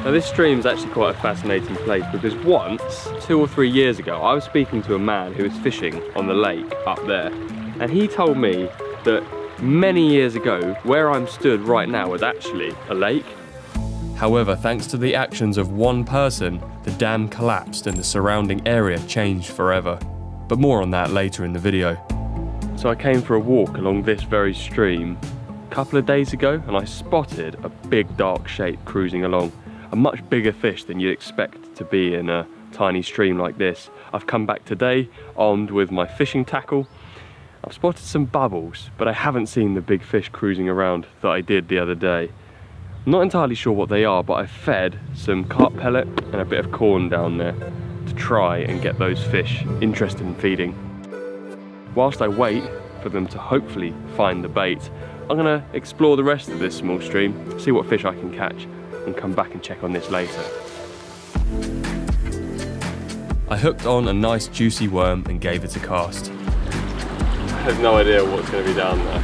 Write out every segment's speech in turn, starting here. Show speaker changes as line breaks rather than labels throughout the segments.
Now this stream is actually quite a fascinating place because once, 2 or 3 years ago, I was speaking to a man who was fishing on the lake up there, and he told me that many years ago, where I'm stood right now was actually a lake. However, thanks to the actions of one person, the dam collapsed and the surrounding area changed forever. But more on that later in the video. So I came for a walk along this very stream a couple of days ago and I spotted a big dark shape cruising along. A much bigger fish than you'd expect to be in a tiny stream like this. I've come back today armed with my fishing tackle. I've spotted some bubbles, but I haven't seen the big fish cruising around that I did the other day. I'm not entirely sure what they are, but I fed some carp pellet and a bit of corn down there to try and get those fish interested in feeding. Whilst I wait for them to hopefully find the bait, I'm gonna explore the rest of this small stream, see what fish I can catch, and come back and check on this later. I hooked on a nice juicy worm and gave it a cast. I have no idea what's going to be down there.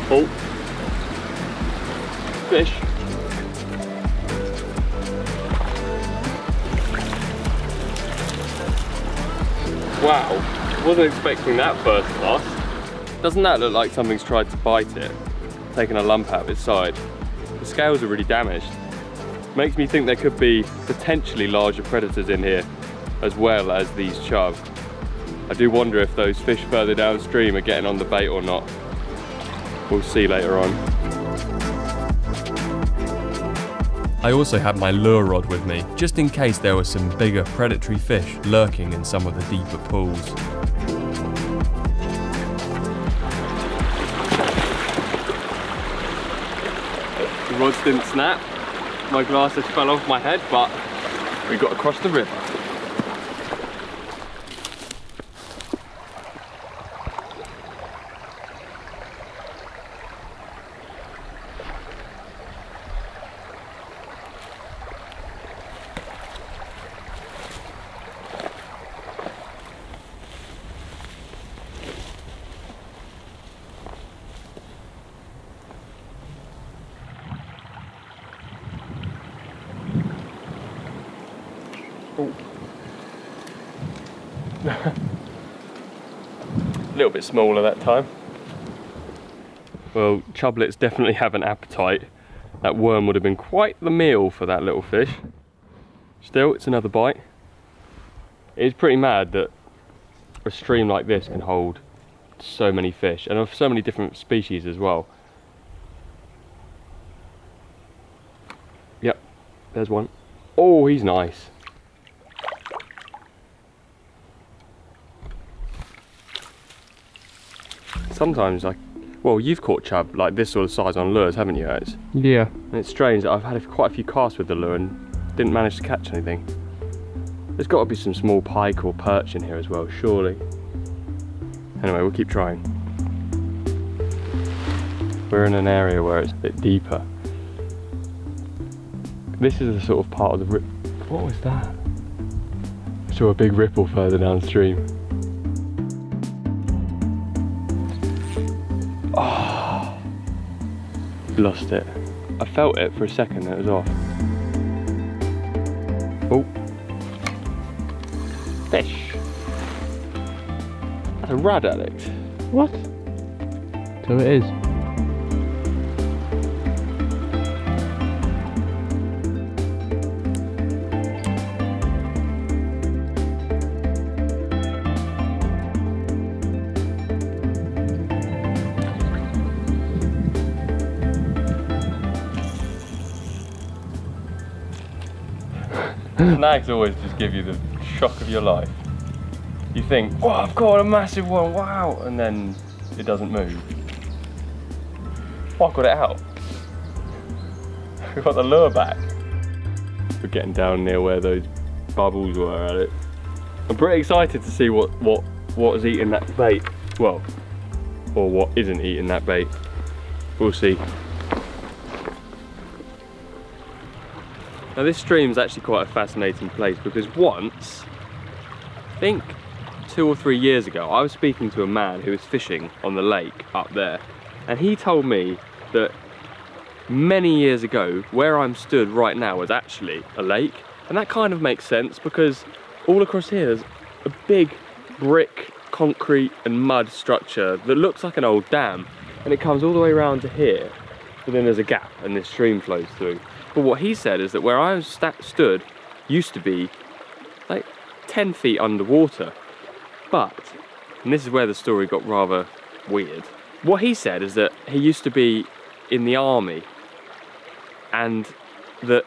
Oh, fish. Wow. Wasn't expecting that first cast. Doesn't that look like something's tried to bite it? Taken a lump out of its side. The scales are really damaged. Makes me think there could be potentially larger predators in here as well as these chub. I do wonder if those fish further downstream are getting on the bait or not. We'll see later on. I also had my lure rod with me, just in case there were some bigger predatory fish lurking in some of the deeper pools. The rods didn't snap, my glasses fell off my head, but we got across the river. Oh. A little bit smaller that time. Well, chublets definitely have an appetite. That worm would have been quite the meal for that little fish. Still, it's another bite. It's pretty mad that a stream like this can hold so many fish and of so many different species as well. Yep, there's one. Oh, he's nice. Sometimes, well, you've caught chub like this sort of size on lures, haven't you, Alex? Yeah. And it's strange that I've had quite a few casts with the lure and didn't manage to catch anything. There's got to be some small pike or perch in here as well, surely. Anyway, we'll keep trying. We're in an area where it's a bit deeper. This is the sort of part of the rip. What was that? I saw a big ripple further downstream. Oh, lost it. I felt it for a second and it was off. Oh, fish. That's a rad addict.
What? So it is.
Snags always just give you the shock of your life. You think, oh, I've caught a massive one, wow, and then it doesn't move. Oh, I got it out. I got the lure back. We're getting down near where those bubbles were at it. I'm pretty excited to see what is eating that bait. Well, or what isn't eating that bait. We'll see. Now this stream is actually quite a fascinating place because once, I think 2 or 3 years ago, I was speaking to a man who was fishing on the lake up there, and he told me that many years ago, where I'm stood right now was actually a lake. And that kind of makes sense because all across here there's a big brick, concrete and mud structure that looks like an old dam, and it comes all the way around to here, but then there's a gap and this stream flows through. But what he said is that where I was stood used to be like 10 feet underwater. But, and this is where the story got rather weird, what he said is that he used to be in the army, and that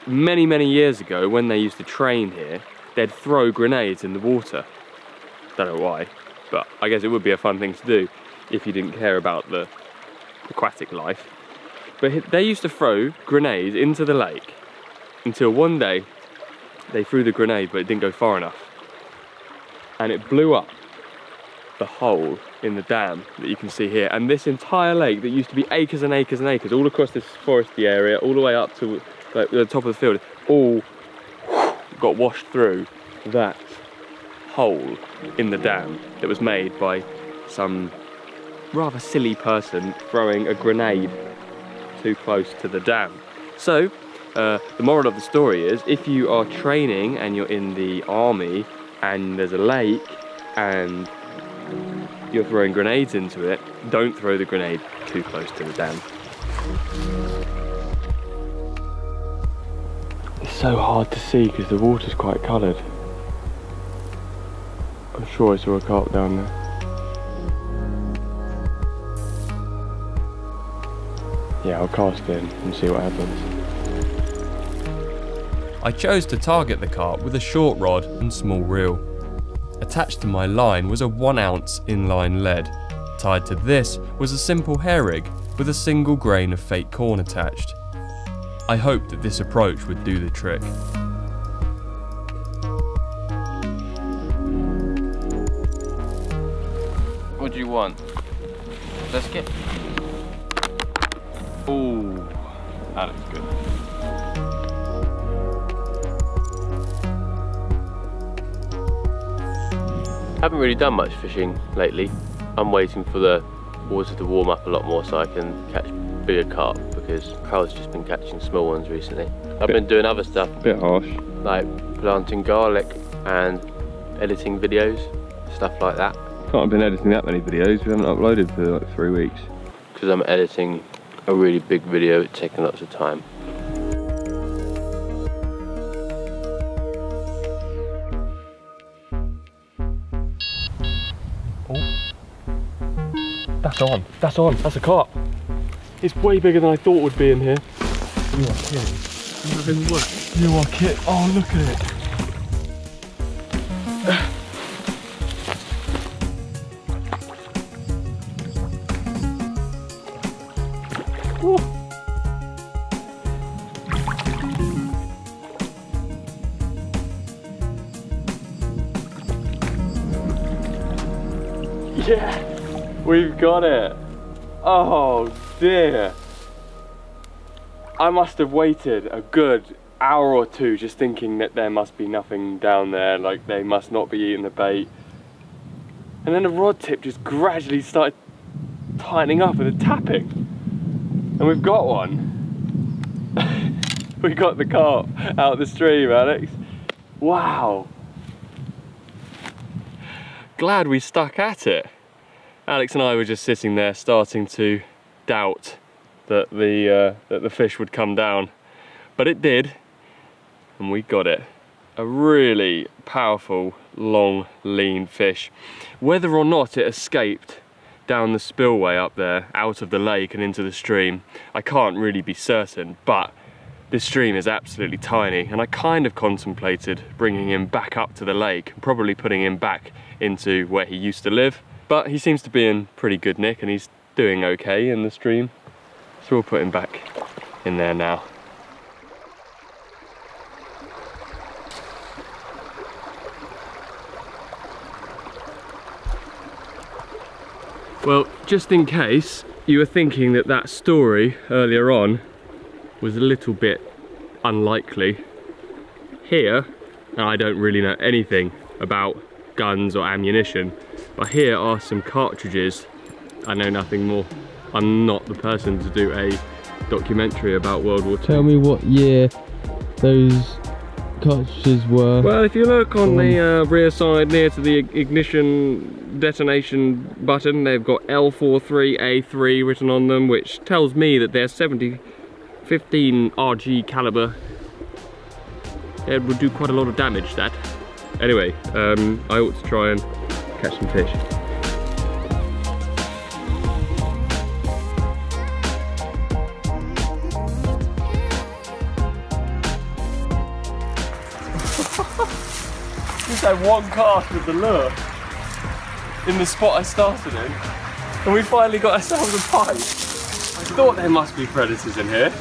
many years ago, when they used to train here, they'd throw grenades in the water. Don't know why, but I guess it would be a fun thing to do if you didn't care about the aquatic life. But they used to throw grenades into the lake until one day they threw the grenade, but it didn't go far enough, and it blew up the hole in the dam that you can see here. And this entire lake that used to be acres and acres and acres all across this foresty area, all the way up to like the top of the field, all got washed through that hole in the dam that was made by some rather silly person throwing a grenade too close to the dam. So the moral of the story is, if you are training and you're in the army and there's a lake and you're throwing grenades into it, don't throw the grenade too close to the dam. It's so hard to see because the water's quite coloured. I'm sure I saw a carp down there. Yeah, I'll cast in and see what happens.
I chose to target the carp with a short rod and small reel. Attached to my line was a 1 ounce inline lead. Tied to this was a simple hair rig with a single grain of fake corn attached. I hoped that this approach would do the trick.
What do you want? Let's get... Ooh, that looks good. Haven't really done much fishing lately. I'm waiting for the water to warm up a lot more so I can catch bigger carp, because Carl's just been catching small ones recently. I've been doing other stuff.
Bit harsh.
Like planting garlic and editing videos, stuff like that.
Can't have been editing that many videos, we haven't uploaded for like 3 weeks.
Because I'm editing a really big video, it's taking lots of time. That's on, that's a carp. It's way bigger than I thought would be in here. You are kidding. You are kidding. Oh, look at it. Yeah, we've got it. Oh dear. I must have waited a good hour or two just thinking that there must be nothing down there, like they must not be eating the bait. And then the rod tip just gradually started tightening up and tapping. And we've got one. We got the carp out the stream, Alex. Wow. Glad we stuck at it. Alex and I were just sitting there starting to doubt that the fish would come down, but it did, and we got it. A really powerful, long, lean fish. Whether or not it escaped down the spillway up there, out of the lake and into the stream, I can't really be certain, but this stream is absolutely tiny, and I kind of contemplated bringing him back up to the lake, probably putting him back into where he used to live. But he seems to be in pretty good nick and he's doing okay in the stream. So we'll put him back in there now. Well, just in case you were thinking that that story earlier on was a little bit unlikely, here, and I don't really know anything about guns or ammunition. But here are some cartridges. I know nothing more. I'm not the person to do a documentary about World War II.
Tell me what year those cartridges were.
Well, if you look on the rear side near to the ignition detonation button, they've got L43A3 written on them, which tells me that they're 15 RG caliber. It would do quite a lot of damage, that. Anyway, I ought to try and catch some fish. Just had one cast with the lure in the spot I started in, and we finally got ourselves a pike. I thought there must be predators in here.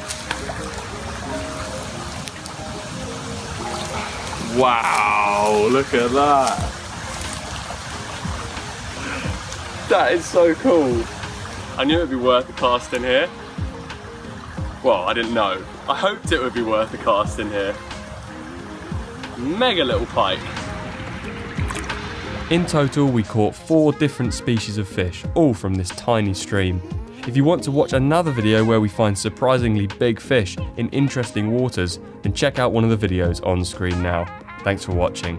Wow, look at that. That is so cool. I knew it would be worth a cast in here. Well, I didn't know. I hoped it would be worth a cast in here. Mega little pike.
In total, we caught 4 different species of fish, all from this tiny stream. If you want to watch another video where we find surprisingly big fish in interesting waters, then check out one of the videos on screen now. Thanks for watching.